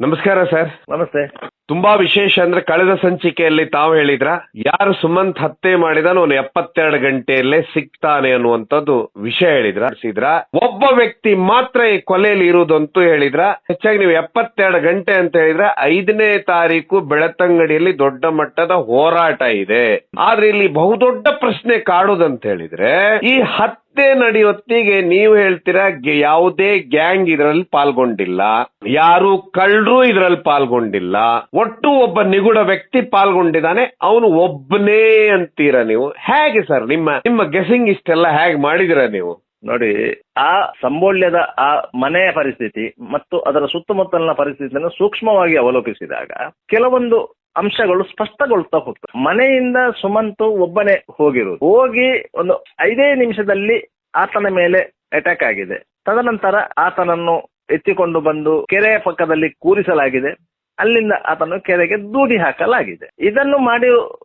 ನಮಸ್ಕಾರ ಸರ್. ನಮಸ್ತೆ. ತುಂಬಾ ವಿಶೇಷ ಅಂದ್ರೆ ಕಳೆದ ಸಂಚಿಕೆಯಲ್ಲಿ ತಾವು ಹೇಳಿದ್ರ ಯಾರು ಸುಮಂತ್ ಹತ್ಯೆ ಮಾಡಿದಾನೋ ಅವನು 72 ಗಂಟೆಯಲ್ಲೇ ಸಿಗ್ತಾನೆ ಅನ್ನುವಂಥದ್ದು ವಿಷಯ ಹೇಳಿದ್ರ. ಒಬ್ಬ ವ್ಯಕ್ತಿ ಮಾತ್ರ ಈ ಕೊಲೆಯಲ್ಲಿ ಇರುವುದಂತೂ ಹೇಳಿದ್ರ. ಹೆಚ್ಚಾಗಿ ನೀವು 72 ಗಂಟೆ ಅಂತ ಹೇಳಿದ್ರೆ 5ನೇ ತಾರೀಕು ಬೆಳತಂಗಡಿಯಲ್ಲಿ ದೊಡ್ಡ ಮಟ್ಟದ ಹೋರಾಟ ಇದೆ. ಆದ್ರೆ ಇಲ್ಲಿ ಬಹುದೊಡ್ಡ ಪ್ರಶ್ನೆ ಕಾಡುದಂತ ಹೇಳಿದ್ರೆ ಈ ಹತ್ಯೆ ನಡೆಯೊತ್ತಿಗೆ ನೀವು ಹೇಳ್ತೀರಾ ಯಾವುದೇ ಗ್ಯಾಂಗ್ ಇದರಲ್ಲಿ ಪಾಲ್ಗೊಂಡಿಲ್ಲ, ಯಾರು ಕಳ್ಳರು ಇದರಲ್ಲಿ ಪಾಲ್ಗೊಂಡಿಲ್ಲ, ಒಟ್ಟು ಒಬ್ಬ ನಿಗೂಢ ವ್ಯಕ್ತಿ ಪಾಲ್ಗೊಂಡಿದ್ದಾನೆ, ಅವನು ಒಬ್ಬನೇ ಅಂತೀರ ನೀವು. ಹೇಗೆ ಸರ್ ನಿಮ್ಮ ಗೆಸಿಂಗ್ ಇಷ್ಟೆಲ್ಲ ಹೇಗೆ ಮಾಡಿದಿರ ನೀವು? ನೋಡಿ, ಆ ಸಂಬೋಳ್ಯದ ಆ ಮನೆಯ ಪರಿಸ್ಥಿತಿ ಮತ್ತು ಅದರ ಸುತ್ತಮುತ್ತಲಿನ ಪರಿಸ್ಥಿತಿಯನ್ನು ಸೂಕ್ಷ್ಮವಾಗಿ ಅವಲೋಕಿಸಿದಾಗ ಕೆಲವೊಂದು ಅಂಶಗಳು ಸ್ಪಷ್ಟಗೊಳ್ತಾ ಹೋಗ್ತವೆ. ಮನೆಯಿಂದ ಸುಮಂತ್ ಒಬ್ಬನೇ ಹೋಗಿ ಒಂದು 5 ನಿಮಿಷದಲ್ಲಿ ಆತನ ಮೇಲೆ ಅಟ್ಯಾಕ್ ಆಗಿದೆ. ತದನಂತರ ಆತನನ್ನು ಎತ್ತಿಕೊಂಡು ಬಂದು ಕೆರೆಯ ಪಕ್ಕದಲ್ಲಿ ಕೂರಿಸಲಾಗಿದೆ. ಅಲ್ಲಿಂದ ಆತನು ಕೆರೆಗೆ ದೂಡಿ ಹಾಕಲಾಗಿದೆ. ಇದನ್ನು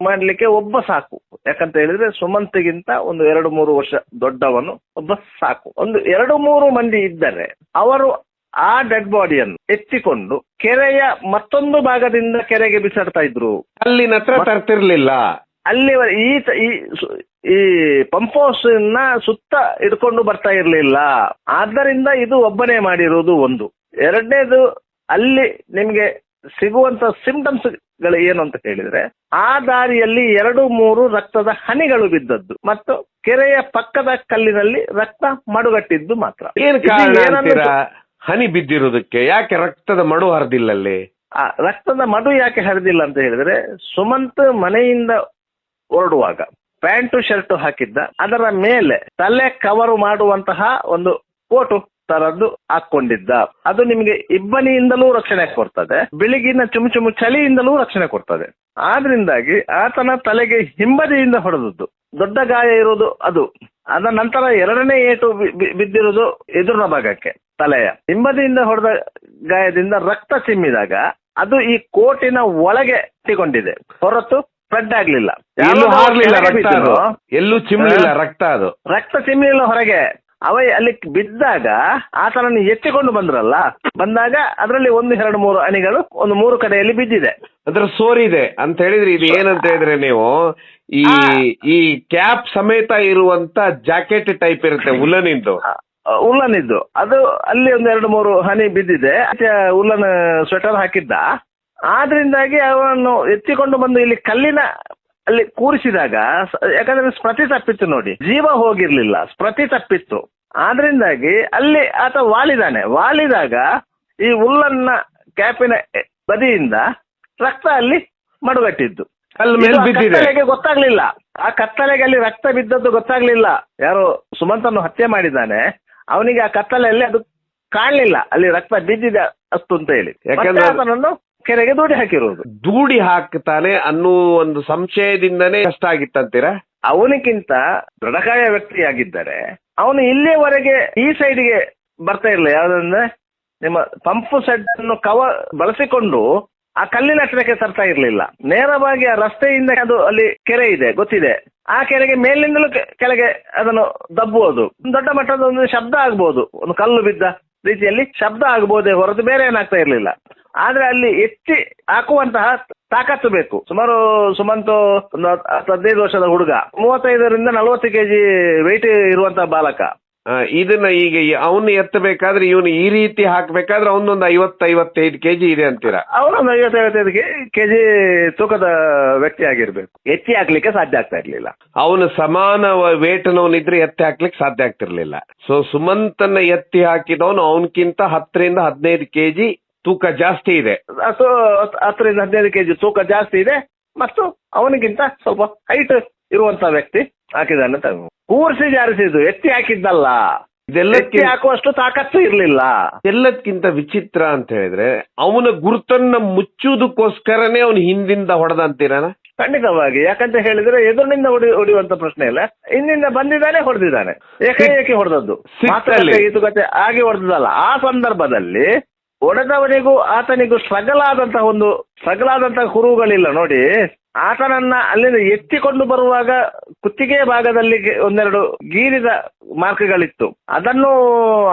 ಮಾಡ್ಲಿಕ್ಕೆ ಒಬ್ಬ ಸಾಕು. ಯಾಕಂತ ಹೇಳಿದ್ರೆ ಸುಮಂತ್ಗಿಂತ ಒಂದು 2-3 ವರ್ಷ ದೊಡ್ಡವನು ಒಬ್ಬ ಸಾಕು. ಒಂದು 2-3 ಮಂದಿ ಇದ್ದರೆ ಅವರು ಆ ಡೆಡ್ ಬಾಡಿಯನ್ನು ಎತ್ತಿಕೊಂಡು ಕೆರೆಯ ಮತ್ತೊಂದು ಭಾಗದಿಂದ ಕೆರೆಗೆ ಬಿಸಾಡ್ತಾ ಇದ್ರು. ಅಲ್ಲಿನ ಹತ್ರ ತರ್ತಿರ್ಲಿಲ್ಲ. ಅಲ್ಲಿ ಈ ಪಂಪ್ ಹೌಸ್ ಸುತ್ತ ಇಟ್ಕೊಂಡು ಬರ್ತಾ ಇರ್ಲಿಲ್ಲ. ಆದ್ದರಿಂದ ಇದು ಒಬ್ಬನೇ ಮಾಡಿರುವುದು ಒಂದು. ಎರಡನೇದು, ಅಲ್ಲಿ ನಿಮ್ಗೆ ಸಿಗುವಂತ ಸಿಂಪ್ಟಮ್ಸ್ ಗಳು ಏನು ಅಂತ ಹೇಳಿದ್ರೆ ಆ ದಾರಿಯಲ್ಲಿ 2-3 ರಕ್ತದ ಹನಿಗಳು ಬಿದ್ದದ್ದು ಮತ್ತು ಕೆರೆಯ ಪಕ್ಕದ ಕಲ್ಲಿನಲ್ಲಿ ರಕ್ತ ಮಡುಗಟ್ಟಿದ್ದು ಮಾತ್ರ. ಏನು ಕಾರಣ ಹನಿ ಬಿದ್ದಿರೋದಕ್ಕೆ? ಯಾಕೆ ರಕ್ತದ ಮಡು ಹರಿದಿಲ್ಲ ಅಲ್ಲಿ? ಆ ರಕ್ತದ ಮಡು ಯಾಕೆ ಹರಿದಿಲ್ಲ ಅಂತ ಹೇಳಿದ್ರೆ ಸುಮಂತ್ ಮನೆಯಿಂದ ಹೊರಡುವಾಗ ಪ್ಯಾಂಟು ಶರ್ಟ್ ಹಾಕಿದ್ದ, ಅದರ ಮೇಲೆ ತಲೆ ಕವರ್ ಮಾಡುವಂತಹ ಒಂದು ಕೋಟು ತರದ್ದು ಹಾಕೊಂಡಿದ್ದ. ಅದು ನಿಮಗೆ ಇಬ್ಬನಿಯಿಂದಲೂ ರಕ್ಷಣೆ ಕೊಡ್ತದೆ, ಬೆಳಿಗಿನ ಚುಮು ಚಳಿಯಿಂದಲೂ ರಕ್ಷಣೆ ಕೊಡ್ತದೆ. ಆದ್ರಿಂದಾಗಿ ಆತನ ತಲೆಗೆ ಹಿಂಬದಿಯಿಂದ ಹೊಡೆದದ್ದು ದೊಡ್ಡ ಗಾಯ ಇರೋದು ಅದು. ಅದ ನಂತರ 2ನೇ ಏಟು ಬಿದ್ದಿರೋದು ಎದುರಿನ ಭಾಗಕ್ಕೆ, ತಲೆಯ ಹಿಂಬದಿಯಿಂದ ಹೊಡೆದ ಗಾಯದಿಂದ ರಕ್ತ ಚಿಮ್ಮಿದಾಗ ಅದು ಈ ಕೋಟಿನ ಒಳಗೆ ಇಟ್ಟಿಕೊಂಡಿದೆ, ಹೊರತು ಸ್ಪ್ರೆಡ್ ಆಗ್ಲಿಲ್ಲ. ಎಲ್ಲೂ ಚಿಮ್ಮಲಿಲ್ಲ ರಕ್ತ. ಅದು ರಕ್ತ ಚಿಮ್ಮಲಿಲ್ಲ ಹೊರಗೆ. ಅಲ್ಲಿ ಬಿದ್ದಾಗ ಆತನನ್ನು ಎತ್ತಿಕೊಂಡು ಬಂದಾಗ ಅದರಲ್ಲಿ 1-2-3 ಹನಿಗಳು ಒಂದು 3 ಕಡೆಯಲ್ಲಿ ಬಿದ್ದಿದೆ. ಅದ್ರ ಸೋರಿದೆ ಅಂತ ಹೇಳಿದ್ರೆ ಇದು ಏನಂತ ಹೇಳಿದ್ರೆ ನೀವು ಈ ಕ್ಯಾಪ್ ಸಮೇತ ಇರುವಂತ ಜಾಕೆಟ್ ಟೈಪ್ ಇರುತ್ತೆ, ಉಲ್ಲನಿದ್ದು ಅದು ಅಲ್ಲಿ 1-2-3 ಹನಿ ಬಿದ್ದಿದೆ. ಉಲ್ಲನ್ ಸ್ವೆಟರ್ ಹಾಕಿದ್ದ. ಆದ್ರಿಂದಾಗಿ ಅವನು ಎತ್ತಿಕೊಂಡು ಬಂದು ಇಲ್ಲಿ ಕಲ್ಲಿನ ಅಲ್ಲಿ ಕೂರಿಸಿದಾಗ, ಯಾಕಂದ್ರೆ ಸ್ಮೃತಿ ತಪ್ಪಿತ್ತು ನೋಡಿ, ಜೀವ ಹೋಗಿರ್ಲಿಲ್ಲ, ಸ್ಮೃತಿ ತಪ್ಪಿತ್ತು. ಆದ್ರಿಂದಾಗಿ ಅಲ್ಲಿ ಆತ ವಾಲಿದಾಗ ಈ ಉಲ್ಲನ್ನ ಕ್ಯಾಪಿನ ಬದಿಯಿಂದ ರಕ್ತ ಅಲ್ಲಿ ಮಡುಗಟ್ಟಿದ್ದು. ಕತ್ತಲೆಗೆ ಗೊತ್ತಾಗ್ಲಿಲ್ಲ. ಆ ಕತ್ತಲೆಗೆ ಅಲ್ಲಿ ರಕ್ತ ಬಿದ್ದದ್ದು ಗೊತ್ತಾಗ್ಲಿಲ್ಲ. ಯಾರು ಸುಮಂತನ್ನು ಹತ್ಯೆ ಮಾಡಿದ್ದಾನೆ ಅವನಿಗೆ ಆ ಕತ್ತಲೆಯಲ್ಲಿ ಅದು ಕಾಣ್ಲಿಲ್ಲ, ಅಲ್ಲಿ ರಕ್ತ ಬಿದ್ದಿದೆ ಅಷ್ಟು ಅಂತ ಹೇಳಿ. ಯಾಕಂದ್ರೆ ಆತನನ್ನು ಕೆರೆಗೆ ದೂಡಿ ಹಾಕ್ತಾನೆ ಅನ್ನೋ ಒಂದು ಸಂಶಯದಿಂದನೇ ಕಷ್ಟ ಆಗಿತ್ತಂತೀರಾ? ಅವನಿಗಿಂತ ದೃಢಕಾಯ ವ್ಯಕ್ತಿಯಾಗಿದ್ದರೆ ಅವನು ಇಲ್ಲಿಯವರೆಗೆ ಈ ಸೈಡ್ಗೆ ಬರ್ತಾ ಇರಲಿಲ್ಲ. ಯಾವ್ದಂದ್ರೆ ನಿಮ್ಮ ಪಂಪ್ ಸೆಟ್ ಅನ್ನು ಕವರ್ ಬಳಸಿಕೊಂಡು ಆ ಕಲ್ಲಿನ ಹತ್ತಿರಕ್ಕೆ ತರ್ತಾ ಇರ್ಲಿಲ್ಲ. ನೇರವಾಗಿ ಆ ರಸ್ತೆಯಿಂದ, ಅದು ಅಲ್ಲಿ ಕೆರೆ ಇದೆ ಗೊತ್ತಿದೆ, ಆ ಕೆರೆಗೆ ಮೇಲಿಂದಲೂ ಕೆಳಗೆ ಅದನ್ನು ದಬ್ಬುವುದು. ದೊಡ್ಡ ಮಟ್ಟದ ಒಂದು ಶಬ್ದ ಆಗ್ಬೋದು, ಒಂದು ಕಲ್ಲು ಬಿದ್ದ ರೀತಿಯಲ್ಲಿ ಶಬ್ದ ಆಗ್ಬೋದೇ ಹೊರತು ಬೇರೆ ಏನಾಗ್ತಾ ಇರ್ಲಿಲ್ಲ. ಆದ್ರೆ ಅಲ್ಲಿ ಎತ್ತಿ ಹಾಕುವಂತಹ ತಾಕತ್ತು ಬೇಕು. ಸುಮಾರು ಸುಮಂತ್ 15 ವರ್ಷದ ಹುಡುಗ, 35-40 kg ವೆಯ್ಟ್ ಇರುವಂತಹ ಬಾಲಕ. ಇದನ್ನ ಈಗ ಅವನು ಎತ್ತಬೇಕಾದ್ರೆ ಇವನು ಈ ರೀತಿ ಹಾಕ್ಬೇಕಾದ್ರೆ ಅವನೊಂದು 50-55 kg ಇದೆ ಅಂತೀರಾ? ಅವನೊಂದು 50-55 kg ತೂಕದ ವ್ಯಕ್ತಿ ಆಗಿರ್ಬೇಕು. ಎತ್ತಿ ಹಾಕ್ಲಿಕ್ಕೆ ಸಾಧ್ಯ ಆಗ್ತಾ ಇರ್ಲಿಲ್ಲ. ಅವನು ಸಮಾನ ವೇಟನವನಿದ್ರೆ ಎತ್ತಿ ಹಾಕ್ಲಿಕ್ಕೆ ಸಾಧ್ಯ ಆಗ್ತಿರ್ಲಿಲ್ಲ. ಸೊ ಸುಮಂತನ್ನ ಎತ್ತಿ ಹಾಕಿದವನು ಅವನಕ್ಕಿಂತ 10-15 kg ತೂಕ ಜಾಸ್ತಿ ಇದೆ. 10-15 kg ತೂಕ ಜಾಸ್ತಿ ಇದೆ ಮತ್ತು ಅವನಿಗಿಂತ ಸ್ವಲ್ಪ ಹೈಟ್ ಇರುವಂತ ವ್ಯಕ್ತಿ ಹಾಕಿದ್ದಾನೆ. ಕೂರ್ಸಿ ಜಾರಿಸಿದ್ದು, ಎತ್ತಿ ಹಾಕಿದ್ದಲ್ಲ. ಎತ್ತಿ ಹಾಕುವಷ್ಟು ತಾಕತ್ತು ಇರ್ಲಿಲ್ಲ. ಎಲ್ಲದಕ್ಕಿಂತ ವಿಚಿತ್ರ ಅಂತ ಹೇಳಿದ್ರೆ ಅವನ ಗುರುತನ್ನ ಮುಚ್ಚುವುದಕ್ಕೋಸ್ಕರನೇ ಅವನು ಹಿಂದಿಂದ ಹೊಡೆದಂತೀರಾನ? ಖಂಡಿತವಾಗಿ. ಯಾಕಂತ ಹೇಳಿದ್ರೆ ಎದುರಿನಿಂದ ಹೊಡೆಯುವಂತ ಪ್ರಶ್ನೆ ಇಲ್ಲ, ಹಿಂದಿಂದ ಬಂದಿದ್ದಾನೆ, ಹೊಡೆದಿದ್ದಾನೆ. ಏಕೆ ಹೊಡೆದದ್ದು, ಮಾತುಕತೆ ಆಗಿ ಹೊಡೆದಲ್ಲ. ಆ ಸಂದರ್ಭದಲ್ಲಿ ಹೊಡೆದವನಿಗೂ ಆತನಿಗೂ ಸ್ಟ್ರಗಲ್ ಆದಂತಹ ಕುರುಹುಗಳಿಲ್ಲ ನೋಡಿ. ಆತನನ್ನ ಅಲ್ಲಿಂದ ಎತ್ತಿಕೊಂಡು ಬರುವಾಗ ಕುತ್ತಿಗೆ ಭಾಗದಲ್ಲಿ 1-2 ಗೀರಿದ ಮಾರ್ಕ್ಗಳಿತ್ತು. ಅದನ್ನು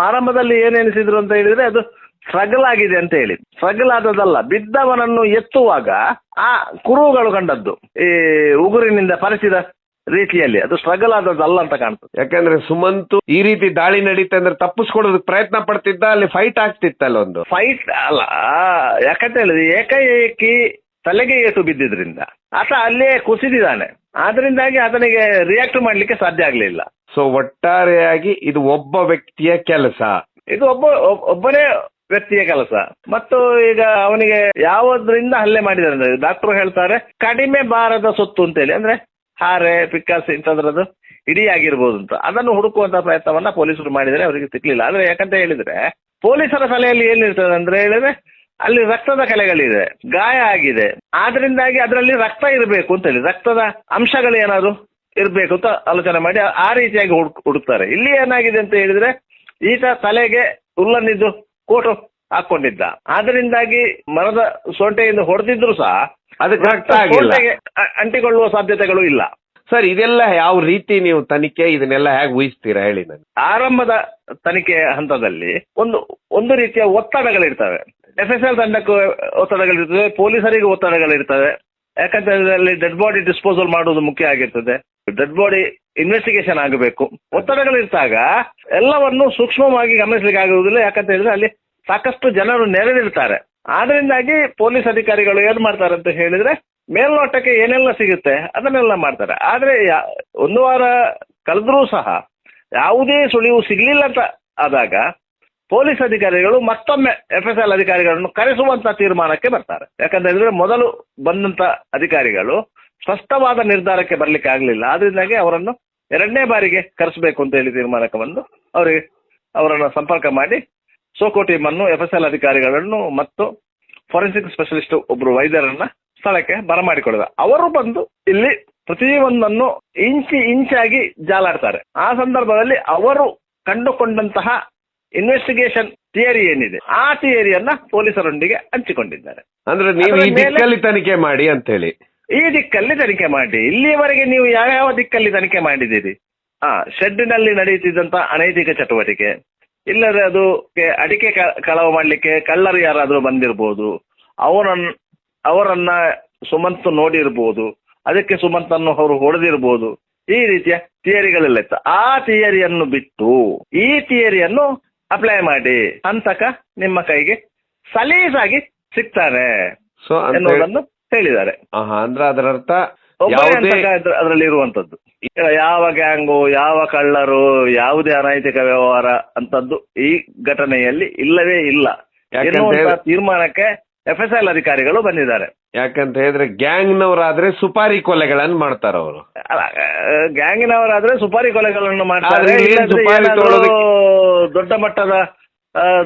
ಆರಂಭದಲ್ಲಿ ಏನೆನಿಸಿದ್ರು ಅಂತ ಹೇಳಿದ್ರೆ ಅದು ಸ್ಟ್ರಗಲ್ ಆಗಿದೆ ಅಂತ ಹೇಳಿ. ಸ್ಟ್ರಗಲ್ ಆದದಲ್ಲ, ಬಿದ್ದವನನ್ನು ಎತ್ತುವಾಗ ಆ ಕುರುಹುಗಳು ಕಂಡದ್ದು ಈ ಉಗುರಿನಿಂದ ಪರಿಚಿದ ರೀತಿಯಲ್ಲಿ, ಅದು ಸ್ಟ್ರಗಲ್ ಆದದ್ದಲ್ಲ ಅಂತ ಕಾಣ್ತದೆ. ಯಾಕಂದ್ರೆ ಸುಮಂತ್ ಈ ರೀತಿ ದಾಳಿ ನಡೀತಾ ಅಂದ್ರೆ ತಪ್ಪಿಸ್ಕೊಡೋದಕ್ಕೆ ಪ್ರಯತ್ನ ಪಡ್ತಿದ್ದ, ಅಲ್ಲಿ ಫೈಟ್ ಆಗ್ತಿತ್ತಲ್ಲ, ಒಂದು ಫೈಟ್ ಅಲ್ಲ, ಯಾಕಂತ ಹೇಳಿದ್ರೆ ಏಕಾಏಕಿ ತಲೆಗೆ ಏಟು ಬಿದ್ದಿದ್ರಿಂದ ಆತ ಅಲ್ಲೇ ಕುಸಿದಿದ್ದಾನೆ. ಆದ್ರಿಂದಾಗಿ ಆತನಿಗೆ ರಿಯಾಕ್ಟ್ ಮಾಡ್ಲಿಕ್ಕೆ ಸಾಧ್ಯ ಆಗ್ಲಿಲ್ಲ. ಸೊ ಒಟ್ಟಾರೆಯಾಗಿ ಇದು ಒಬ್ಬ ವ್ಯಕ್ತಿಯ ಕೆಲಸ, ಇದು ಒಬ್ಬನೇ ವ್ಯಕ್ತಿಯ ಕೆಲಸ. ಮತ್ತು ಈಗ ಅವನಿಗೆ ಯಾವುದರಿಂದ ಹಲ್ಲೆ ಮಾಡಿದ್ದಾರೆ ಅಂದ್ರೆ ಡಾಕ್ಟರ್ ಹೇಳ್ತಾರೆ ಕಡಿಮೆ ಭಾರದ ಸೊತ್ತು ಅಂತೇಳಿ, ಅಂದ್ರೆ ಹಾರೆ ಪಿಕ್ಕಾಸ್ ಇಂಥದ್ರದ್ದು ಇಡೀ ಆಗಿರ್ಬೋದು ಅಂತ. ಅದನ್ನು ಹುಡುಕುವಂತ ಪ್ರಯತ್ನವನ್ನ ಪೊಲೀಸರು ಮಾಡಿದರೆ ಅವರಿಗೆ ಸಿಕ್ಲಿಲ್ಲ. ಆದ್ರೆ ಯಾಕಂತ ಹೇಳಿದ್ರೆ ಪೊಲೀಸರ ತಲೆಯಲ್ಲಿ ಏನಿರ್ತದೆ ಅಂದ್ರೆ ಹೇಳಿದ್ರೆ ಅಲ್ಲಿ ರಕ್ತದ ಕಲೆಗಳಿದೆ, ಗಾಯ ಆಗಿದೆ, ಆದ್ರಿಂದಾಗಿ ಅದರಲ್ಲಿ ರಕ್ತ ಇರಬೇಕು ಅಂತ ಹೇಳಿ, ರಕ್ತದ ಅಂಶಗಳು ಏನಾದ್ರು ಇರಬೇಕು ಅಂತ ಆಲೋಚನೆ ಮಾಡಿ ಆ ರೀತಿಯಾಗಿ ಹುಡುಕ್ತಾರೆ. ಇಲ್ಲಿ ಏನಾಗಿದೆ ಅಂತ ಹೇಳಿದ್ರೆ ಈತ ತಲೆಗೆ ಉಲ್ಲನ್ನಿದ್ದು ಕೋಟು ಹಾಕೊಂಡಿದ್ದ, ಆದ್ರಿಂದಾಗಿ ಮರದ ಸೊಂಟೆಯಿಂದ ಹೊಡೆದಿದ್ರು ಸಹ ಅದಕ್ಕೆ ರಕ್ತ ಆಗಿಲ್ಲ, ಅಂಟಿಕೊಳ್ಳುವ ಸಾಧ್ಯತೆಗಳು ಇಲ್ಲ. ಸರ್ ಇದೆಲ್ಲ ಯಾವ ರೀತಿ ನೀವು ತನಿಖೆ ಇದನ್ನೆಲ್ಲ ಹೇಗೆ ಊಹಿಸ್ತೀರಾ ಹೇಳಿ ನನಗೆ? ಆರಂಭದ ತನಿಖೆ ಹಂತದಲ್ಲಿ ಒಂದು ರೀತಿಯ ಒತ್ತಡಗಳಿರ್ತವೆ. FSL ತಂಡಕ್ಕೂ ಒತ್ತಡಗಳಿರ್ತವೆ, ಪೊಲೀಸರಿಗೂ ಒತ್ತಡಗಳಿರ್ತವೆ. ಯಾಕಂತಂದ್ರೆ ಅಲ್ಲಿ ಡೆಡ್ ಬಾಡಿ ಡಿಸ್ಪೋಸಲ್ ಮಾಡುವುದು ಮುಖ್ಯ ಆಗಿರ್ತದೆ, ಡೆಡ್ ಬಾಡಿ ಇನ್ವೆಸ್ಟಿಗೇಷನ್ ಆಗಬೇಕು. ಒತ್ತಡಗಳಿರ್ತಾಗ ಎಲ್ಲವನ್ನು ಸೂಕ್ಷ್ಮವಾಗಿ ಗಮನಿಸಲಿಕ್ಕೆ ಆಗುವುದಿಲ್ಲ. ಯಾಕಂತ ಹೇಳಿದ್ರೆ ಅಲ್ಲಿ ಸಾಕಷ್ಟು ಜನರು ನೆರೆದಿರ್ತಾರೆ. ಆದ್ರಿಂದಾಗಿ ಪೊಲೀಸ್ ಅಧಿಕಾರಿಗಳು ಏನ್ ಮಾಡ್ತಾರೆ ಅಂತ ಹೇಳಿದ್ರೆ ಮೇಲ್ನೋಟಕ್ಕೆ ಏನೆಲ್ಲ ಸಿಗುತ್ತೆ ಅದನ್ನೆಲ್ಲ ಮಾಡ್ತಾರೆ. ಆದ್ರೆ ಒಂದು ವಾರ ಕಳೆದ್ರೂ ಸಹ ಯಾವುದೇ ಸುಳಿವು ಸಿಗ್ಲಿಲ್ಲ ಅಂತ ಆದಾಗ ಪೊಲೀಸ್ ಅಧಿಕಾರಿಗಳು ಮತ್ತೊಮ್ಮೆ FSL ಅಧಿಕಾರಿಗಳನ್ನು ಕರೆಸುವಂತ ತೀರ್ಮಾನಕ್ಕೆ ಬರ್ತಾರೆ. ಯಾಕಂತ ಹೇಳಿದ್ರೆ ಮೊದಲು ಬಂದಂತ ಅಧಿಕಾರಿಗಳು ಸ್ಪಷ್ಟವಾದ ನಿರ್ಧಾರಕ್ಕೆ ಬರ್ಲಿಕ್ಕೆ ಆಗ್ಲಿಲ್ಲ. ಆದ್ರಿಂದಾಗಿ ಅವರನ್ನು ಎರಡನೇ ಬಾರಿಗೆ ಕರೆಸಬೇಕು ಅಂತ ಹೇಳಿ ತೀರ್ಮಾನಕ್ಕೆ ಬಂದು ಅವರನ್ನು ಸಂಪರ್ಕ ಮಾಡಿ ಸೋಕೋ ಟೀಮ್ ಅನ್ನು, FSL ಅಧಿಕಾರಿಗಳನ್ನು ಮತ್ತು ಫಾರೆನ್ಸಿಕ್ ಸ್ಪೆಷಲಿಸ್ಟ್ ಒಬ್ರು ವೈದ್ಯರನ್ನ ಸ್ಥಳಕ್ಕೆ ಬರಮಾಡಿಕೊಳ್ಳುವ. ಅವರು ಬಂದು ಇಲ್ಲಿ ಪ್ರತಿಯೊಂದನ್ನು ಇಂಚಾಗಿ ಜಾಲಾಡ್ತಾರೆ. ಆ ಸಂದರ್ಭದಲ್ಲಿ ಅವರು ಕಂಡುಕೊಂಡಂತಹ ಇನ್ವೆಸ್ಟಿಗೇಷನ್ ಥಿಯರಿ ಏನಿದೆ ಆ ಥಿಯರಿಯನ್ನ ಪೊಲೀಸರೊಂದಿಗೆ ಹಂಚಿಕೊಂಡಿದ್ದಾರೆ. ಅಂದ್ರೆ ನೀವು ಈ ದಿಕ್ಕಲ್ಲಿ ತನಿಖೆ ಮಾಡಿ ಅಂತ ಹೇಳಿ, ಈ ದಿಕ್ಕಲ್ಲಿ ತನಿಖೆ ಮಾಡಿ. ಇಲ್ಲಿಯವರೆಗೆ ನೀವು ಯಾವ ದಿಕ್ಕಲ್ಲಿ ತನಿಖೆ ಮಾಡಿದ್ದೀರಿ? ಶೆಡ್ಡಿನಲ್ಲಿ ನಡೆಯುತ್ತಿದ್ದಂತ ಅನೈತಿಕ ಚಟುವಟಿಕೆ, ಇಲ್ಲದೆ ಅದು ಅಡಿಕೆ ಕಳವು ಮಾಡ್ಲಿಕ್ಕೆ ಕಳ್ಳರು ಯಾರಾದ್ರೂ ಬಂದಿರಬಹುದು, ಅವರನ್ನ ಸುಮಂತ್ ನೋಡಿರ್ಬೋದು, ಅದಕ್ಕೆ ಸುಮಂತ್ ಅನ್ನು ಅವರು ಹೊಡೆದಿರ್ಬೋದು. ಈ ರೀತಿಯ ಥಿಯರಿಗಳೆಲ್ಲ ಇತ್ತು. ಆ ಥಿಯರಿಯನ್ನು ಬಿಟ್ಟು ಈ ಥಿಯರಿಯನ್ನು ಅಪ್ಲೈ ಮಾಡಿ ಹಂತಕ ನಿಮ್ಮ ಕೈಗೆ ಸಲೀಸಾಗಿ ಸಿಗ್ತಾನೆ ಎನ್ನುವುದನ್ನು ಹೇಳಿದ್ದಾರೆ. ಅಂದ್ರೆ ಅದರ ಅರ್ಥ ಅದರಲ್ಲಿ ಇರುವಂತದ್ದು ಯಾವ ಗ್ಯಾಂಗು, ಯಾವ ಕಳ್ಳರು, ಯಾವುದೇ ಅನೈತಿಕ ವ್ಯವಹಾರ ಅಂತದ್ದು ಈ ಘಟನೆಯಲ್ಲಿ ಇಲ್ಲವೇ ಇಲ್ಲ ಎನ್ನುವಂತ ತೀರ್ಮಾನಕ್ಕೆ FSL ಅಧಿಕಾರಿಗಳು ಬಂದಿದ್ದಾರೆ. ಯಾಕಂತ ಹೇಳಿದ್ರೆ ಗ್ಯಾಂಗ್ನವರಾದ್ರೆ ಸುಪಾರಿ ಕೊಲೆಗಳನ್ನು ಮಾಡ್ತಾರ ಅವರು. ಗ್ಯಾಂಗಿನವರಾದ್ರೆ ಸುಪಾರಿ ಕೊಲೆಗಳನ್ನು ಮಾಡ್ತಾರೆ. ದೊಡ್ಡ ಮಟ್ಟದ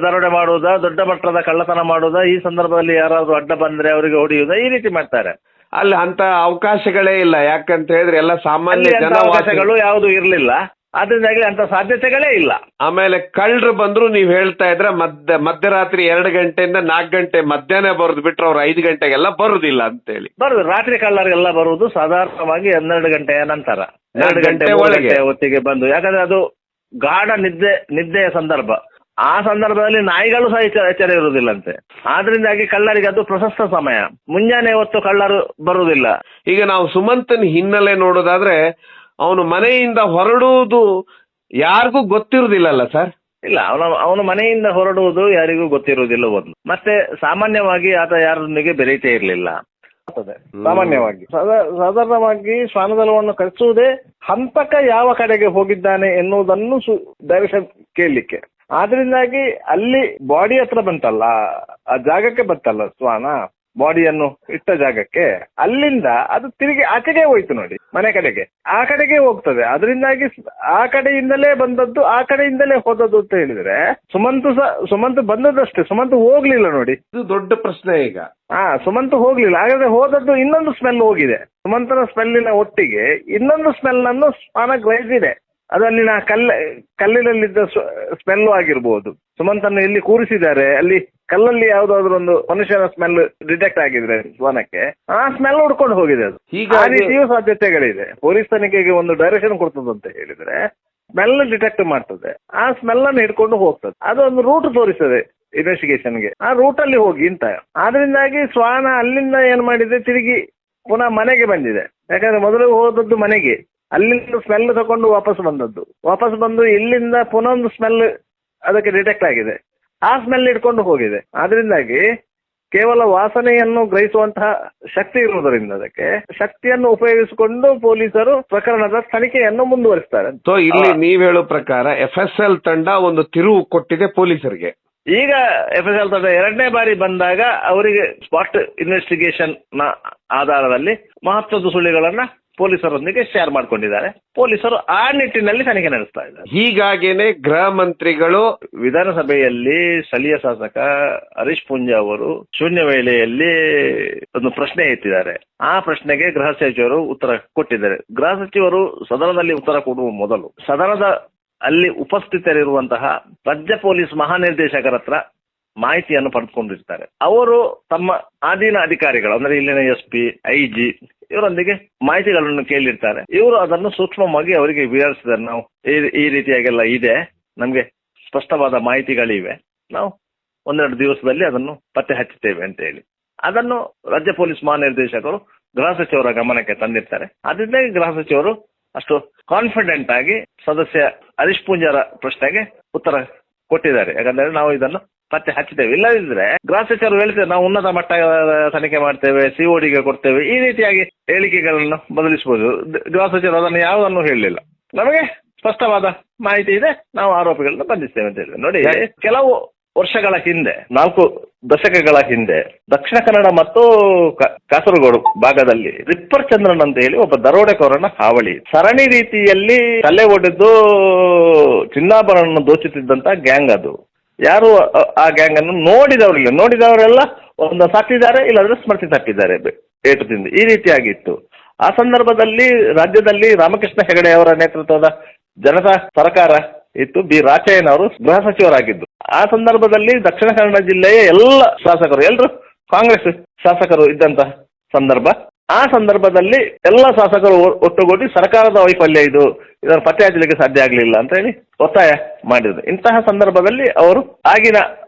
ದರೋಡೆ ಮಾಡುವುದಾ, ದೊಡ್ಡ ಮಟ್ಟದ ಕಳ್ಳತನ ಮಾಡುವುದಾ, ಈ ಸಂದರ್ಭದಲ್ಲಿ ಯಾರಾದ್ರೂ ಅಡ್ಡ ಬಂದ್ರೆ ಅವರಿಗೆ ಹೊಡೆಯುವುದಾ, ಈ ರೀತಿ ಮಾಡ್ತಾರೆ. ಅಲ್ಲಿ ಅಂತ ಅವಕಾಶಗಳೇ ಇಲ್ಲ. ಯಾಕಂತ ಹೇಳಿದ್ರೆ ಎಲ್ಲ ಸಾಮಾನ್ಯ ಜನ ಅವಕಾಶಗಳು ಯಾವುದು ಇರಲಿಲ್ಲ, ಅದರಿಂದಾಗಿ ಅಂತ ಸಾಧ್ಯತೆಗಳೇ ಇಲ್ಲ. ಆಮೇಲೆ ಕಳ್ಳರು ಬಂದ್ರು ನೀವ್ ಹೇಳ್ತಾ ಇದ್ರೆ ಮಧ್ಯರಾತ್ರಿ 2 ಗಂಟೆಯಿಂದ 4 ಗಂಟೆ ಮಧ್ಯಾಹ್ನ ಬರೋದು ಬಿಟ್ರೆ ಅವ್ರು 5 ಗಂಟೆಗೆಲ್ಲ ಬರುದಿಲ್ಲ ಅಂತ ಹೇಳಿ. ರಾತ್ರಿ ಕಳ್ಳರಿಗೆಲ್ಲ ಬರುವುದು ಸಾಧಾರಣವಾಗಿ 12 ಗಂಟೆಯ ನಂತರ, 2 ಗಂಟೆ ಒಳಗೆ ಹೊತ್ತಿಗೆ ಬಂದು. ಯಾಕಂದ್ರೆ ಅದು ಗಾಢ ನಿದ್ದೆಯ ಸಂದರ್ಭ. ಆ ಸಂದರ್ಭದಲ್ಲಿ ನಾಯಿಗಳು ಸಹ ಎಚ್ಚರ ಇರುವುದಿಲ್ಲಂತೆ. ಆದ್ರಿಂದಾಗಿ ಕಳ್ಳರಿಗೆ ಅದು ಪ್ರಶಸ್ತ ಸಮಯ. ಮುಂಜಾನೆ ಹೊತ್ತು ಕಳ್ಳರು ಬರುವುದಿಲ್ಲ. ಈಗ ನಾವು ಸುಮಂತನ ಹಿನ್ನೆಲೆ ನೋಡೋದಾದ್ರೆ ಅವನು ಮನೆಯಿಂದ ಹೊರಡುವುದು ಯಾರಿಗೂ ಗೊತ್ತಿರುವುದಿಲ್ಲಲ್ಲ ಸರ್? ಇಲ್ಲ, ಅವನು ಮನೆಯಿಂದ ಹೊರಡುವುದು ಯಾರಿಗೂ ಗೊತ್ತಿರುವುದಿಲ್ಲ ಒಂದು. ಮತ್ತೆ ಸಾಮಾನ್ಯವಾಗಿ ಆತ ಯಾರೊಂದಿಗೆ ಬೆರೀತೇ ಇರಲಿಲ್ಲ. ಸಾಧಾರಣವಾಗಿ ಶ್ವಾನದಳವನ್ನು ಕಳಿಸುವುದೇ ಹಂತಕ ಯಾವ ಕಡೆಗೆ ಹೋಗಿದ್ದಾನೆ ಎನ್ನುವುದನ್ನು ಡೈರೆಕ್ಷನ್ ಕೇಳಲಿಕ್ಕೆ. ಆದ್ರಿಂದಾಗಿ ಅಲ್ಲಿ ಬಾಡಿ ಹತ್ರ ಬಂತಲ್ಲ, ಆ ಜಾಗಕ್ಕೆ ಬಂತಲ್ಲ ಶ್ವಾನ, ಬಾಡಿಯನ್ನು ಇಟ್ಟ ಜಾಗಕ್ಕೆ, ಅಲ್ಲಿಂದ ಅದು ತಿರುಗಿ ಆಚೆಗೆ ಹೋಯ್ತು ನೋಡಿ, ಮನೆ ಕಡೆಗೆ, ಆ ಕಡೆಗೆ ಹೋಗ್ತದೆ. ಅದರಿಂದಾಗಿ ಆ ಕಡೆಯಿಂದಲೇ ಬಂದದ್ದು, ಆ ಕಡೆಯಿಂದಲೇ ಹೋದದ್ದು ಅಂತ ಹೇಳಿದ್ರೆ ಸುಮಂತ್ ಬಂದದಷ್ಟೇ, ಸುಮಂತ್ ಹೋಗ್ಲಿಲ್ಲ ನೋಡಿ. ಇದು ದೊಡ್ಡ ಪ್ರಶ್ನೆ ಈಗ. ಸುಮಂತ್ ಹೋಗ್ಲಿಲ್ಲ. ಹಾಗಾದ್ರೆ ಹೋದದ್ದು ಇನ್ನೊಂದು ಸ್ಮೆಲ್ ಹೋಗಿದೆ. ಸುಮಂತನ ಸ್ಮೆಲ್ಲಿನ ಒಟ್ಟಿಗೆ ಇನ್ನೊಂದು ಸ್ಮೆಲ್ ಅನ್ನು ಶ್ವಾನ ಗ್ರಹಿಸಿದೆ. ಅದಲ್ಲಿನ ಕಲ್ಲಿನಲ್ಲಿದ್ದ ಸ್ಮೆಲ್ಲು ಆಗಿರ್ಬೋದು. ಸುಮಂತನ್ನು ಎಲ್ಲಿ ಕೂರಿಸಿದ್ದಾರೆ, ಅಲ್ಲಿ ಕಲ್ಲಲ್ಲಿ ಯಾವುದಾದ್ರೂ ಒಂದು ಮನುಷ್ಯನ ಸ್ಮೆಲ್ ಡಿಟೆಕ್ಟ್ ಆಗಿದ್ರೆ ಶ್ವಾನಕ್ಕೆ, ಆ ಸ್ಮೆಲ್ ಹುಡ್ಕೊಂಡು ಹೋಗಿದೆ ಅದು. ಆ ರೀತಿಯೂ ಸಾಧ್ಯತೆಗಳಿದೆ. ಪೊಲೀಸ್ ತನಿಖೆಗೆ ಒಂದು ಡೈರೆಕ್ಷನ್ ಕೊಡ್ತದೆ ಅಂತ ಹೇಳಿದ್ರೆ ಸ್ಮೆಲ್ ಡಿಟೆಕ್ಟ್ ಮಾಡ್ತದೆ, ಆ ಸ್ಮೆಲ್ ಅನ್ನು ಹಿಡ್ಕೊಂಡು ಹೋಗ್ತದೆ. ಅದು ಒಂದು ರೂಟ್ ತೋರಿಸ್ತದೆ. ಇನ್ವೆಸ್ಟಿಗೇಷನ್ಗೆ ಆ ರೂಟಲ್ಲಿ ಹೋಗಿ ಅಂತ. ಆದ್ರಿಂದಾಗಿ ಶ್ವಾನ ಅಲ್ಲಿಂದ ಏನ್ ಮಾಡಿದೆ, ತಿರುಗಿ ಪುನಃ ಮನೆಗೆ ಬಂದಿದೆ. ಯಾಕಂದ್ರೆ ಮೊದಲು ಹೋದದ್ದು ಮನೆಗೆ, ಅಲ್ಲಿಂದ ಸ್ಮೆಲ್ ತಗೊಂಡು ವಾಪಸ್ ಬಂದದ್ದು. ವಾಪಸ್ ಬಂದು ಇಲ್ಲಿಂದ ಪುನಃ ಒಂದು ಸ್ಮೆಲ್ ಅದಕ್ಕೆ ಡಿಟೆಕ್ಟ್ ಆಗಿದೆ, ಆ ಸ್ಮೆಲ್ ಇಟ್ಕೊಂಡು ಹೋಗಿದೆ. ಆದ್ರಿಂದಾಗಿ ಕೇವಲ ವಾಸನೆಯನ್ನು ಗ್ರಹಿಸುವಂತಹ ಶಕ್ತಿ ಇರುವುದರಿಂದ ಅದಕ್ಕೆ ಶಕ್ತಿಯನ್ನು ಉಪಯೋಗಿಸಿಕೊಂಡು ಪೊಲೀಸರು ಪ್ರಕರಣದ ತನಿಖೆಯನ್ನು ಮುಂದುವರಿಸ್ತಾರೆ. ಸೊ ಇಲ್ಲಿ ನೀವ್ ಹೇಳೋ ಪ್ರಕಾರ FSL ತಂಡ ಒಂದು ತಿರುವು ಕೊಟ್ಟಿದೆ ಪೊಲೀಸರಿಗೆ. ಈಗ FSL ತಂಡ 2ನೇ ಬಾರಿ ಬಂದಾಗ ಅವರಿಗೆ ಸ್ಪಾಟ್ ಇನ್ವೆಸ್ಟಿಗೇಷನ್ ನ ಆಧಾರದಲ್ಲಿ ಮಹತ್ವದ ಸುಳಿಗಳನ್ನ ಪೊಲೀಸರೊಂದಿಗೆ ಶೇರ್ ಮಾಡ್ಕೊಂಡಿದ್ದಾರೆ. ಪೊಲೀಸರು ಆ ನಿಟ್ಟಿನಲ್ಲಿ ತನಿಖೆ ನಡೆಸ್ತಾ ಇದ್ದಾರೆ. ಹೀಗಾಗೇನೆ ಗೃಹ ಮಂತ್ರಿಗಳು ವಿಧಾನಸಭೆಯಲ್ಲಿ ಸ್ಥಳೀಯ ಶಾಸಕ ಹರೀಶ್ ಪೂಂಜಾ ಅವರು ಶೂನ್ಯ ವೇಳೆಯಲ್ಲಿ ಒಂದು ಪ್ರಶ್ನೆ ಎತ್ತಿದ್ದಾರೆ. ಆ ಪ್ರಶ್ನೆಗೆ ಗೃಹ ಸಚಿವರು ಉತ್ತರ ಕೊಟ್ಟಿದ್ದಾರೆ. ಗೃಹ ಸಚಿವರು ಸದನದಲ್ಲಿ ಉತ್ತರ ಕೊಡುವ ಮೊದಲು ಸದನದ ಅಲ್ಲಿ ಉಪಸ್ಥಿತರಿರುವಂತಹ ರಾಜ್ಯ ಪೊಲೀಸ್ ಮಹಾನಿರ್ದೇಶಕರ ಹತ್ರ ಮಾಹಿತಿಯನ್ನು ಪಡೆದುಕೊಂಡಿರ್ತಾರೆ. ಅವರು ತಮ್ಮ ಅಧೀನ ಅಧಿಕಾರಿಗಳು ಅಂದ್ರೆ ಇಲ್ಲಿನ SP, IG ಇವರೊಂದಿಗೆ ಮಾಹಿತಿಗಳನ್ನು ಕೇಳಿರ್ತಾರೆ. ಇವರು ಅದನ್ನು ಸೂಕ್ಷ್ಮವಾಗಿ ಅವರಿಗೆ ವಿವರಿಸಿದ್ದಾರೆ. ನಾವು ಈ ರೀತಿಯಾಗೆಲ್ಲ ಇದೆ, ನಮ್ಗೆ ಸ್ಪಷ್ಟವಾದ ಮಾಹಿತಿಗಳಿವೆ, ನಾವು 1-2 ದಿವಸದಲ್ಲಿ ಅದನ್ನು ಪತ್ತೆ ಹಚ್ಚುತ್ತೇವೆ ಅಂತ ಹೇಳಿ ಅದನ್ನು ರಾಜ್ಯ ಪೊಲೀಸ್ ಮಹಾನಿರ್ದೇಶಕರು ಗೃಹ ಸಚಿವರ ಗಮನಕ್ಕೆ ತಂದಿರ್ತಾರೆ. ಅದರಿಂದ ಗೃಹ ಸಚಿವರು ಅಷ್ಟು ಕಾನ್ಫಿಡೆಂಟ್ ಆಗಿ ಸದಸ್ಯ ಹರೀಶ್ ಪೂಂಜಾರ ಪ್ರಶ್ನೆಗೆ ಉತ್ತರ ಕೊಟ್ಟಿದ್ದಾರೆ. ಯಾಕಂದ್ರೆ ನಾವು ಇದನ್ನು ಪತ್ತೆ ಹಚ್ಚಿದ್ದೇವೆ, ಇಲ್ಲದಿದ್ರೆ ಗೃಹ ಸಚಿವರು ಹೇಳ್ತೇವೆ ನಾವು ಉನ್ನತ ಮಟ್ಟ ತನಿಖೆ ಮಾಡ್ತೇವೆ, CODಗೆ ಕೊಡ್ತೇವೆ, ಈ ರೀತಿಯಾಗಿ ಹೇಳಿಕೆಗಳನ್ನು ಬದಲಿಸಬಹುದು. ಗೃಹ ಸಚಿವರು ಅದನ್ನು ಯಾವುದನ್ನು ಹೇಳಲಿಲ್ಲ. ನಮಗೆ ಸ್ಪಷ್ಟವಾದ ಮಾಹಿತಿ ಇದೆ, ನಾವು ಆರೋಪಿಗಳನ್ನ ಬಂಧಿಸ್ತೇವೆ ಅಂತ ಹೇಳಿದ್ರೆ. ನೋಡಿ, ಕೆಲವು ವರ್ಷಗಳ ಹಿಂದೆ 4 ದಶಕಗಳ ಹಿಂದೆ ದಕ್ಷಿಣ ಕನ್ನಡ ಮತ್ತು ಕಾಸರಗೋಡು ಭಾಗದಲ್ಲಿ ರಿಪ್ಪರ್ ಚಂದ್ರನ್ ಅಂತ ಹೇಳಿ ಒಬ್ಬ ದರೋಡೆಕೋರನ ಹಾವಳಿ, ಸರಣಿ ರೀತಿಯಲ್ಲಿ ತಲೆ ಒಡೆದು ಚಿನ್ನಾಭರಣ ದೋಚುತ್ತಿದ್ದಂತ ಗ್ಯಾಂಗ್ ಅದು. ಯಾರು ಆ ಗ್ಯಾಂಗ್ ಅನ್ನು ನೋಡಿದವರೆಲ್ಲ ಒಂದು ಸತ್ತಿದ್ದಾರೆ, ಇಲ್ಲಾಂದ್ರೆ ಸ್ಮೃತಿ ತಪ್ಪಿದ್ದಾರೆ ಏಟು ತಿಂದು, ಈ ರೀತಿಯಾಗಿತ್ತು. ಆ ಸಂದರ್ಭದಲ್ಲಿ ರಾಜ್ಯದಲ್ಲಿ ರಾಮಕೃಷ್ಣ ಹೆಗಡೆ ಅವರ ನೇತೃತ್ವದ ಜನತಾ ಸರ್ಕಾರ ಇತ್ತು. ಬಿ ರಾಚಯ್ಯನವರು ಗೃಹ ಸಚಿವರಾಗಿದ್ದು. ಆ ಸಂದರ್ಭದಲ್ಲಿ ದಕ್ಷಿಣ ಕನ್ನಡ ಜಿಲ್ಲೆಯ ಎಲ್ಲ ಶಾಸಕರು, ಎಲ್ಲರೂ ಕಾಂಗ್ರೆಸ್ ಶಾಸಕರು ಇದ್ದಂತ ಸಂದರ್ಭ. ಆ ಸಂದರ್ಭದಲ್ಲಿ ಎಲ್ಲ ಶಾಸಕರು ಒಟ್ಟುಗೂಡಿ ಸರ್ಕಾರದ ವೈಫಲ್ಯ ಇದು, ಇದನ್ನು ಪತ್ತೆ ಹಚ್ಚಲಿಕ್ಕೆ ಸಾಧ್ಯ ಆಗಲಿಲ್ಲ ಅಂತ ಹೇಳಿ ಒತ್ತಾಯ ಮಾಡಿದ್ರು. ಇಂತಹ ಸಂದರ್ಭದಲ್ಲಿ ಅವರು ಆಗಿನ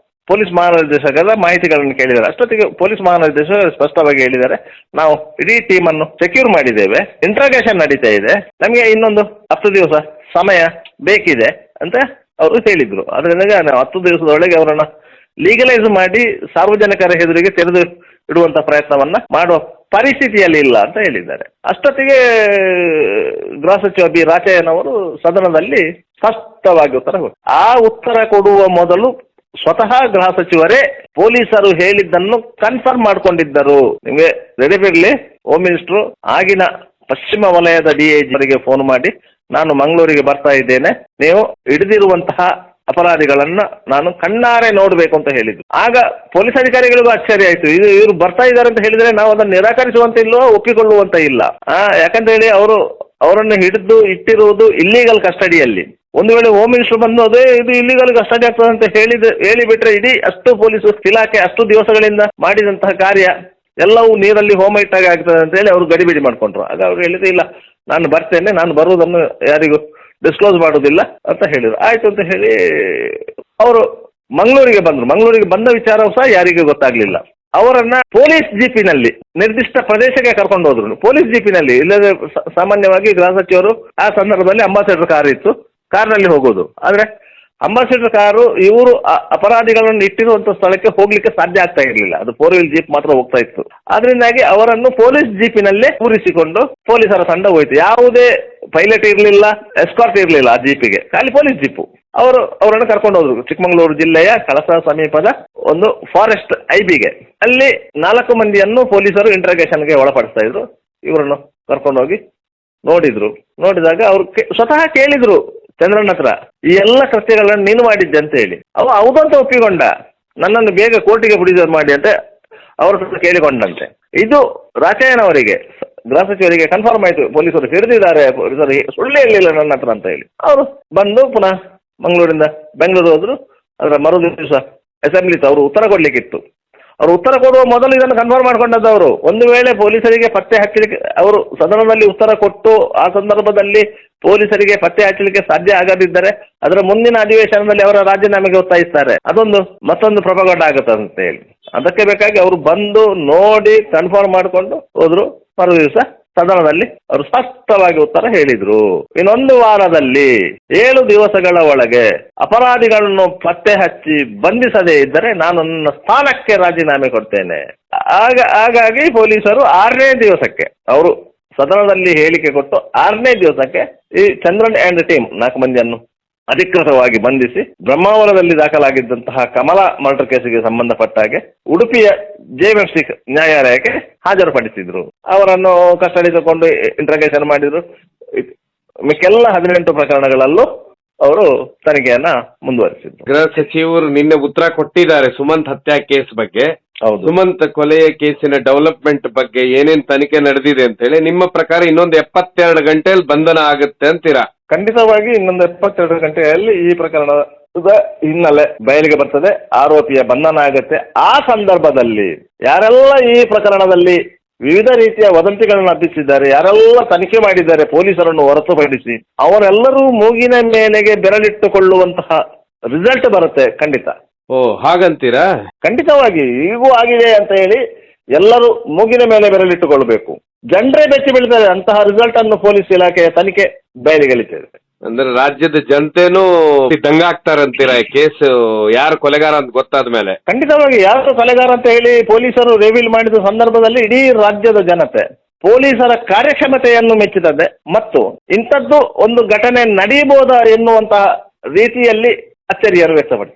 ಪೊಲೀಸ್ ಮಹಾನಿರ್ದೇಶಕರ ಮಾಹಿತಿಗಳನ್ನು ಕೇಳಿದ್ದಾರೆ. ಅಷ್ಟೊತ್ತಿಗೆ ಪೊಲೀಸ್ ಮಹಾನಿರ್ದೇಶಕರು ಸ್ಪಷ್ಟವಾಗಿ ಹೇಳಿದ್ದಾರೆ, ನಾವು ಇಡೀ ಟೀಮ್ ಅನ್ನು ಸೆಕ್ಯೂರ್ ಮಾಡಿದ್ದೇವೆ, ಇಂಟ್ರಾಗೇಷನ್ ನಡೀತಾ ಇದೆ, ನಮಗೆ ಇನ್ನೊಂದು 10 ದಿವಸ ಸಮಯ ಬೇಕಿದೆ ಅಂತ ಅವರು ಹೇಳಿದ್ರು. ಅದರಿಂದ ನಾವು 10 ದಿವಸದೊಳಗೆ ಅವರನ್ನ ಲೀಗಲೈಸ್ ಮಾಡಿ ಸಾರ್ವಜನಿಕರ ಎದುರಿಗೆ ತೆರೆದು ಇಡುವಂತ ಪ್ರಯತ್ನವನ್ನ ಮಾಡುವ ಪರಿಸ್ಥಿತಿಯಲ್ಲಿ ಇಲ್ಲ ಅಂತ ಹೇಳಿದ್ದಾರೆ. ಅಷ್ಟೊತ್ತಿಗೆ ಗೃಹ ಸಚಿವ ಬಿ ರಾಚಯ್ಯನವರು ಸದನದಲ್ಲಿ ಸ್ಪಷ್ಟವಾಗಿ ಉತ್ತರ ಕೊಡುವ ಮೊದಲು ಸ್ವತಃ ಗೃಹ ಸಚಿವರೇ ಪೊಲೀಸರು ಹೇಳಿದ್ದನ್ನು ಕನ್ಫರ್ಮ್ ಮಾಡ್ಕೊಂಡಿದ್ದರು. ನಿಮಗೆ ನೆನಪಿರಲಿ, ಹೋಮ್ ಮಿನಿಸ್ಟರ್ ಆಗಿನ ಪಶ್ಚಿಮ ವಲಯದ DIG ಅವರಿಗೆ ಫೋನ್ ಮಾಡಿ, ನಾನು ಮಂಗಳೂರಿಗೆ ಬರ್ತಾ ಇದ್ದೇನೆ, ನೀವು ಹಿಡಿದಿರುವಂತಹ ಅಪರಾಧಿಗಳನ್ನ ನಾನು ಕಣ್ಣಾರೆ ನೋಡ್ಬೇಕು ಅಂತ ಹೇಳಿದ್ರು. ಆಗ ಪೊಲೀಸ್ ಅಧಿಕಾರಿಗಳಿಗೂ ಆಶ್ಚರ್ಯ ಆಯ್ತು, ಇವರು ಬರ್ತಾ ಇದ್ದಾರೆ ಅಂತ ಹೇಳಿದ್ರೆ ನಾವು ಅದನ್ನು ನಿರಾಕರಿಸುವಂತ ಇಲ್ಲೋ ಒಪ್ಪಿಕೊಳ್ಳುವಂತ ಇಲ್ಲ. ಯಾಕಂತ ಹೇಳಿ ಅವರನ್ನು ಹಿಡಿದು ಇಟ್ಟಿರುವುದು ಇಲ್ಲಿಗಲ್ ಕಸ್ಟಡಿಯಲ್ಲಿ. ಒಂದು ವೇಳೆ ಹೋಮ್ ಮಿನಿಸ್ಟರ್ ಬಂದು ಅದೇ ಇದು ಇಲ್ಲಿಗಲ್ ಕಸ್ಟಡಿ ಆಗ್ತದೆ ಅಂತ ಹೇಳಿಬಿಟ್ರೆ ಇಡೀ ಅಷ್ಟು ಪೊಲೀಸ್ ಇಲಾಖೆ ಅಷ್ಟು ದಿವಸಗಳಿಂದ ಮಾಡಿದಂತಹ ಕಾರ್ಯ ಎಲ್ಲವೂ ನೀರಲ್ಲಿ ಹೋಮ ಇಟ್ಟಾಗ ಆಗ್ತದೆ ಅಂತ ಹೇಳಿ ಅವರು ಗಡಿಬಿಡಿ ಮಾಡ್ಕೊಂಡ್ರು. ಆಗ ಅವ್ರು ಹೇಳಿದ್ರು, ಇಲ್ಲ ನಾನು ಬರ್ತೇನೆ, ನಾನು ಬರುವುದನ್ನು ಯಾರಿಗೂ ಡಿಸ್ಕ್ಲೋಸ್ ಮಾಡೋದಿಲ್ಲ ಅಂತ ಹೇಳಿದ್ರು. ಆಯ್ತು ಅಂತ ಹೇಳಿ ಅವರು ಮಂಗಳೂರಿಗೆ ಬಂದರು. ಮಂಗಳೂರಿಗೆ ಬಂದ ವಿಚಾರವೂ ಸಹ ಯಾರಿಗೂ ಗೊತ್ತಾಗ್ಲಿಲ್ಲ. ಅವರನ್ನ ಪೊಲೀಸ್ ಜೀಪಿನಲ್ಲಿ ನಿರ್ದಿಷ್ಟ ಪ್ರದೇಶಕ್ಕೆ ಕರ್ಕೊಂಡು ಹೋದ್ರು. ಪೊಲೀಸ್ ಜೀಪಿನಲ್ಲಿ, ಇಲ್ಲದೆ ಸಾಮಾನ್ಯವಾಗಿ ಗೃಹ ಸಚಿವರು ಆ ಸಂದರ್ಭದಲ್ಲಿ ಅಂಬಾಸಿಡರ್ ಕಾರ್ ಇತ್ತು, ಕಾರ್ನಲ್ಲಿ ಹೋಗೋದು. ಆದ್ರೆ ಅಂಬಾಸಿಡರ್ ಕಾರು ಇವರು ಅಪರಾಧಿಗಳನ್ನು ಇಟ್ಟಿರುವಂತ ಸ್ಥಳಕ್ಕೆ ಹೋಗ್ಲಿಕ್ಕೆ ಸಾಧ್ಯ ಆಗ್ತಾ ಇರಲಿಲ್ಲ. ಅದು 4-wheel ಜೀಪ್ ಮಾತ್ರ ಹೋಗ್ತಾ ಇತ್ತು. ಅದರಿಂದಾಗಿ ಅವರನ್ನು ಪೊಲೀಸ್ ಜೀಪಿನಲ್ಲೇ ಕೂರಿಸಿಕೊಂಡು ಪೊಲೀಸರ ತಂಡ ಹೋಯ್ತು. ಯಾವುದೇ ಪೈಲಟ್ ಇರಲಿಲ್ಲ, ಎಸ್ಕಾರ್ಟ್ ಇರಲಿಲ್ಲ ಆ ಜೀಪಿಗೆ, ಖಾಲಿ ಪೊಲೀಸ್ ಜೀಪು. ಅವರನ್ನು ಕರ್ಕೊಂಡು ಹೋದ್ರು ಚಿಕ್ಕಮಗಳೂರು ಜಿಲ್ಲೆಯ ಕಳಸ ಸಮೀಪದ ಒಂದು ಫಾರೆಸ್ಟ್ IBಗೆ. ಅಲ್ಲಿ 4 ಮಂದಿಯನ್ನು ಪೊಲೀಸರು ಇಂಟ್ರಾಗೇಷನ್ಗೆ ಒಳಪಡಿಸ್ತಾ ಇದ್ರು. ಇವರನ್ನು ಕರ್ಕೊಂಡೋಗಿ ನೋಡಿದಾಗ ಅವರು ಸ್ವತಃ ಕೇಳಿದ್ರು ಚಂದ್ರನ್ ಹತ್ರ, ಈ ಎಲ್ಲ ಕೃತ್ಯಗಳನ್ನು ನೀನು ಮಾಡಿದ್ದೆ ಅಂತ ಹೇಳಿ. ಅವ ಹೌದಂತ ಒಪ್ಪಿಕೊಂಡ, ನನ್ನನ್ನು ಬೇಗ ಕೋರ್ಟಿಗೆ ಪ್ರೊಡ್ಯೂಸರ್ ಮಾಡಿ ಅಂತ ಅವ್ರ ಹತ್ರ ಕೇಳಿಕೊಂಡಂತೆ. ಇದು ರಾಚಯ್ಯನವರಿಗೆ, ಗೃಹ ಸಚಿವರಿಗೆ ಕನ್ಫರ್ಮ್ ಆಯ್ತು, ಪೊಲೀಸರು ಹಿಡಿದಿದ್ದಾರೆ, ಪೊಲೀಸರು ಸುಳ್ಳೇ ಇರಲಿಲ್ಲ ನನ್ನ ಹತ್ರ ಅಂತ ಹೇಳಿ. ಅವರು ಬಂದು ಪುನಃ ಮಂಗಳೂರಿಂದ ಬೆಂಗಳೂರು ಹೋದ್ರು. ಅದರ ಮರು ದಿವಸ ಅಸೆಂಬ್ಲಿ ಅವರು ಉತ್ತರ ಕೊಡ್ಲಿಕ್ಕಿತ್ತು. ಅವರು ಉತ್ತರ ಕೊಡುವ ಮೊದಲು ಇದನ್ನು ಕನ್ಫರ್ಮ್ ಮಾಡ್ಕೊಂಡದ್ದು ಅವರು. ಒಂದು ವೇಳೆ ಪೊಲೀಸರಿಗೆ ಪತ್ತೆ ಹಚ್ಚಲಿಕ್ಕೆ ಅವರು ಸದನದಲ್ಲಿ ಉತ್ತರ ಕೊಟ್ಟು ಆ ಸಂದರ್ಭದಲ್ಲಿ ಪೊಲೀಸರಿಗೆ ಪತ್ತೆ ಹಚ್ಚಲಿಕ್ಕೆ ಸಾಧ್ಯ ಆಗದಿದ್ದರೆ ಅದರ ಮುಂದಿನ ಅಧಿವೇಶನದಲ್ಲಿ ಅವರ ರಾಜೀನಾಮೆಗೆ ಒತ್ತಾಯಿಸ್ತಾರೆ. ಅದೊಂದು ಮತ್ತೊಂದು ಪ್ರಪಗಂಡ ಆಗುತ್ತೆ ಅಂತ ಹೇಳಿ ಅದಕ್ಕೆ ಬೇಕಾಗಿ ಅವರು ಬಂದು ನೋಡಿ ಕನ್ಫರ್ಮ್ ಮಾಡಿಕೊಂಡು ಹೋದ್ರು. ಮರು ದಿವಸ ಸದನದಲ್ಲಿ ಅವರು ಸ್ಪಷ್ಟವಾಗಿ ಉತ್ತರ ಹೇಳಿದ್ರು. ಇನ್ನೊಂದು ವಾರದಲ್ಲಿ 7 ದಿವಸಗಳ ಒಳಗೆ ಅಪರಾಧಿಗಳನ್ನು ಪತ್ತೆ ಹಚ್ಚಿ ಬಂಧಿಸದೇ ಇದ್ದರೆ ನಾನು ನನ್ನ ಸ್ಥಾನಕ್ಕೆ ರಾಜೀನಾಮೆ ಕೊಡ್ತೇನೆ. ಹಾಗಾಗಿ ಪೊಲೀಸರು 6ನೇ ದಿವಸಕ್ಕೆ ಅವರು ಸದನದಲ್ಲಿ ಹೇಳಿಕೆ ಕೊಟ್ಟು 6ನೇ ದಿವಸಕ್ಕೆ ಈ ಚಂದ್ರನ್ ಅಂಡ್ ಟೀಮ್ 4 ಮಂದಿಯನ್ನು ಅಧಿಕೃತವಾಗಿ ಬಂಧಿಸಿ ಬ್ರಹ್ಮಾವರದಲ್ಲಿ ದಾಖಲಾಗಿದ್ದಂತಹ ಕಮಲ ಮರ್ಡರ್ ಕೇಸಿಗೆ ಸಂಬಂಧಪಟ್ಟ ಹಾಗೆ ಉಡುಪಿಯ JMFC ನ್ಯಾಯಾಲಯಕ್ಕೆ ಹಾಜರುಪಡಿಸಿದ್ರು. ಅವರನ್ನು ಕಸ್ಟಡಿ ತಗೊಂಡು ಇಂಟ್ರಗೇಷನ್ ಮಾಡಿದ್ರು. ಮಿಕ್ಕೆಲ್ಲ 18 ಪ್ರಕರಣಗಳಲ್ಲೂ ಅವರು ತನಿಖೆಯನ್ನ ಮುಂದುವರಿಸಿದ್ರು. ಗೃಹ ಸಚಿವರು ನಿನ್ನೆ ಉತ್ತರ ಕೊಟ್ಟಿದ್ದಾರೆ ಸುಮಂತ್ ಹತ್ಯೆ ಕೇಸ್ ಬಗ್ಗೆ. ಹೌದು, ಸುಮಂತ್ ಕೊಲೆಯ ಕೇಸಿನ ಡೆವಲಪ್ಮೆಂಟ್ ಬಗ್ಗೆ ಏನೇನ್ ತನಿಖೆ ನಡೆದಿದೆ ಅಂತ ಹೇಳಿ ನಿಮ್ಮ ಪ್ರಕಾರ ಇನ್ನೊಂದು 72 ಗಂಟೆಯಲ್ಲಿ ಬಂಧನ ಆಗುತ್ತೆ ಅಂತೀರಾ? ಖಂಡಿತವಾಗಿ ಇನ್ನೊಂದು 72 ಗಂಟೆಯಲ್ಲಿ ಈ ಪ್ರಕರಣದ ಹಿನ್ನೆಲೆ ಬಯಲಿಗೆ ಬರ್ತದೆ, ಆರೋಪಿಯ ಬಂಧನ ಆಗುತ್ತೆ. ಆ ಸಂದರ್ಭದಲ್ಲಿ ಯಾರೆಲ್ಲ ಈ ಪ್ರಕರಣದಲ್ಲಿ ವಿವಿಧ ರೀತಿಯ ವದಂತಿಗಳನ್ನು ಹಬ್ಬಿಸಿದ್ದಾರೆ, ಯಾರೆಲ್ಲ ತನಿಖೆ ಮಾಡಿದ್ದಾರೆ ಪೊಲೀಸರನ್ನು ಹೊರತುಪಡಿಸಿ, ಅವರೆಲ್ಲರೂ ಮೂಗಿನ ಮೇಲೆಗೆ ಬೆರಳಿಟ್ಟುಕೊಳ್ಳುವಂತಹ ರಿಸಲ್ಟ್ ಬರುತ್ತೆ ಖಂಡಿತ. ಓ ಹಾಗಂತೀರಾ? ಖಂಡಿತವಾಗಿ ಈಗೂ ಆಗಿದೆ ಅಂತ ಹೇಳಿ ಎಲ್ಲರೂ ಮೂಗಿನ ಮೇಲೆ ಬೆರಳಿಟ್ಟುಕೊಳ್ಬೇಕು. ಜನರೇ ಬೆಚ್ಚಿ ಬೀಳ್ತಾರೆ ಅಂತಹ ರಿಸಲ್ಟ್ ಅನ್ನು ಪೊಲೀಸ್ ಇಲಾಖೆಯ ತನಿಖೆ ಬಯಲಿಗೆಳಿತದೆ. ಅಂದ್ರೆ ರಾಜ್ಯದ ಜನತೆನೂ ದಂಗಾಗ್ತಾರಂತೀರಾ ಈ ಕೇಸ್ ಯಾರು ಕೊಲೆಗಾರ ಅಂತ ಗೊತ್ತಾದ ಮೇಲೆ? ಖಂಡಿತವಾಗಿ ಯಾರು ಕೊಲೆಗಾರ ಅಂತ ಹೇಳಿ ಪೊಲೀಸರು ರಿವೀಲ್ ಮಾಡಿದ ಸಂದರ್ಭದಲ್ಲಿ ಇಡೀ ರಾಜ್ಯದ ಜನತೆ ಪೊಲೀಸರ ಕಾರ್ಯಕ್ಷಮತೆಯನ್ನು ಮೆಚ್ಚುತ್ತದೆ ಮತ್ತು ಇಂಥದ್ದು ಒಂದು ಘಟನೆ ನಡೆಯಬಹುದಾ ಎನ್ನುವಂತಹ ರೀತಿಯಲ್ಲಿ ಅಚ್ಚರಿಯನ್ನು ವ್ಯಕ್ತಪಡಿಸಿದೆ.